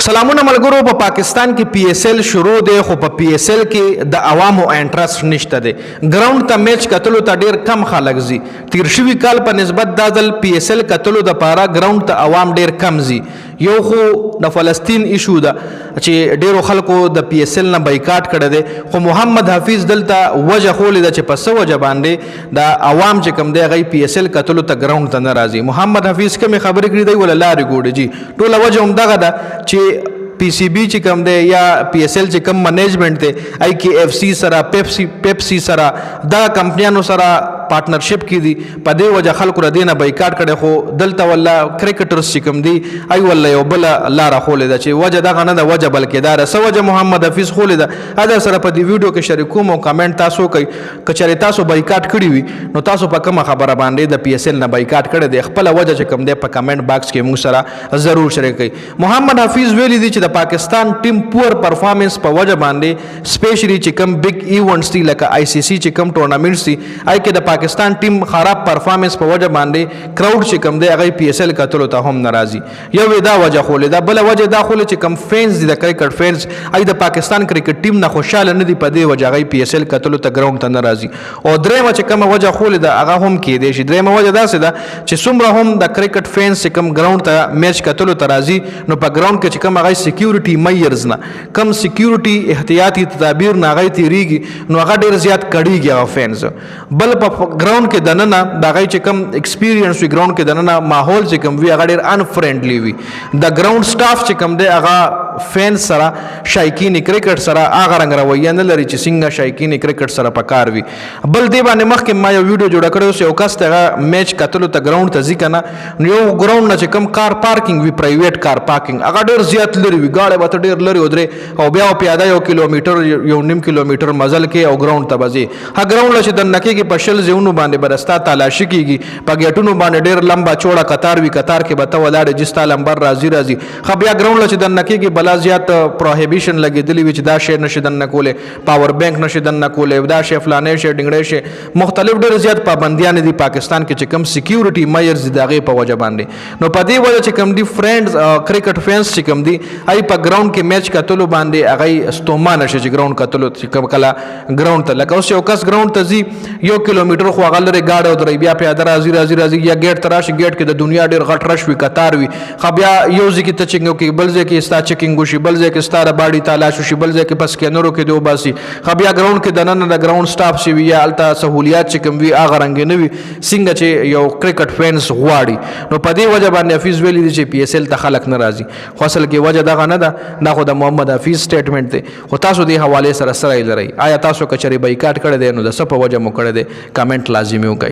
سلامونه ملګرو په پاکستان کې پی ایس ایل شروع دی خو په پی ایس ایل کې د عوامو انټرست نشته دی ګراوند ته میچ کتلو ته ډیر کم خلک زی تیر شوي کال په نسبت دا ځل پی ایس ایل کتلو د پاره ګراوند ته عوام ډیر کم زی یو خو د فلسطین ایشو ده چې ډیرو خلکو د پی ایس ایل نه بایکاټ کړی دی خو محمد حفیظ دلته وجه خولې ده چې په څه وجه باندې د عوام چې کوم دی هغوی پی ایس ایل کتلو ته ګراوند ته نه راځي محمد حفیظ کومې خبرې کړي دی ولا لارې ګوډې جي ټوله وجه همدغه ده چې پی سی بی چې کوم دی یا پی ایس ایل چې کوم منیجمنٹ دی آی کې ایف سی سره پیپسی سره دا کمپنیانو سره پارټنرشپ کې دي په دې وجه خلکو را دینه بایکاټ کړي خو دلته ولا کرکټرز چې کوم دي ای ولا یو بل لاره خولې ده چې وجه دغه نه ده وجه بلکې دا سه وجه محمد حفیظ خولې ده ادا سره په دې ویډیو کې شریکوم او کمنټ تاسو کوي کچره تاسو بایکاټ کړی وي نو تاسو په کومه خبره باندې د پی ایس ایل نه بایکاټ کړی دی خپل وجه چې کوم دی په کمنټ باکس کې موږ سره ضرور شریک کړئ محمد حفیظ ویلي دي چې د پاکستان ټیم پور پرفارمنس په وجه باندې سپیشلی چې کوم بگ ایونټس دي لکه آی سی سی چې کوم ټورنامنټس دي آی کې د پاکستان ټیم خراب پرفارمنس په وجه باندې کراود چې کوم دی هغه پی ایس ایل کتلو ته هم ناراضي یو دا وجه خولې دا بل وجه دا خولې چې کوم فینز دي د کرکټ فینز ای د پاکستان کرکټ ټیم نه خوشاله نه دي په دې وجه هغه پی ایس ایل کتلو ته ګراوند ته ناراضي او درېمه چې کوم وجه خولې دا هغه هم کې دی چې درېمه وجه دا څه ده چې څومره هم د کرکټ فینز چې کوم ګراوند ته میچ کتلو ته راځي نو په ګراوند کې چې کوم هغه سکیورټي میئرز نه کم سکیورټي احتیاطي تدابیر نه هغه تیریږي نو هغه ډیر زیات کړيږي هغه فینز بل په ګراوند کې دننه دا غي چې کم ایکسپیرینس وی ګراوند کې دننه ماحول چې کم وی هغه ډیر ان فرندلی وی د ګراوند سټاف چې کم دی هغه فین سره شایقین کرکټ سره هغه رنګ رویه نه لري چې څنګه شایقین کرکټ سره پکار وي بل دی باندې مخکې ما یو ویډیو جوړ کړو چې یو کس ته میچ کتلو ته ګراوند ته ځي کنه نو یو ګراوند نه چې کم کار پارکینګ وی پرایویټ کار پارکینګ هغه ډیر زیات لري وی گاډي به ډیر لري ودرې او بیا پیاده یو کیلومتر یو نیم کیلومتر مزل کې او ګراوند ته بځي ها ګراوند چې د نکې کې پشل زیونو باندې برستا تلاشي کیږي په ګټونو باندې ډیر لمبا چوڑا قطار وی قطار کې به ته ولاړ جستا لمبر راځي خو بیا ګراوند چې د نکې کې بلا زیات پروهیبیشن لګیدلی وی چې دا شی نشي دن کوله پاور بانک نشي دن کوله دا شی فلانه شی ډنګړې شی مختلف ډیر زیات پابندیان دي پاکستان کې چې کم سکیورټي میئرز دغه په وجه باندې نو په دې وجه چې کم دي فرندز کرکټ فینس چې کم دي ای په ګراوند کې میچ کتلو باندې هغه استومان شي چې ګراوند کتلو چې کم کلا ګراوند ته لکه اوس یو کس ګراوند ته زی یو کیلومتر خو هغه لري گاډي او درې بیا پیاده راځي یا ګیټ تراشي ګیټ کې د دنیا ډیر غټ رش وی قطار وی خو بیا یو ځکه ته چنګو کې بل ځکه استا چیکینګ وشي بل ځکه ستاره باډي تلاش وشي بل ځکه پس کینرو کې دیو باسي خو بیا ګراوند کې دننه د ګراوند سټاف شي یا التا سہولیات چې کوم وی هغه رنګ نه وي څنګه چې یو کرکټ فینس غواړي نو په دې وجه باندې حفیظ ویلي دي چې پی ایس ایل ته خلک ناراضي خو اصل کې وجه دغه نه ده دا خو د محمد حفیظ سټیټمنټ دی خو تاسو دې حواله سره لري آیا تاسو کچري بایکاټ کړی دی نو د څه په وجه مو کړی دی کمنټ لازمي وکړئ